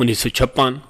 1956،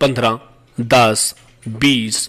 15، 10، 20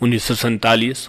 1947،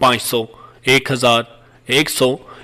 500، 1000، 100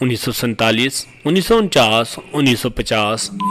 1947، 1949، 1950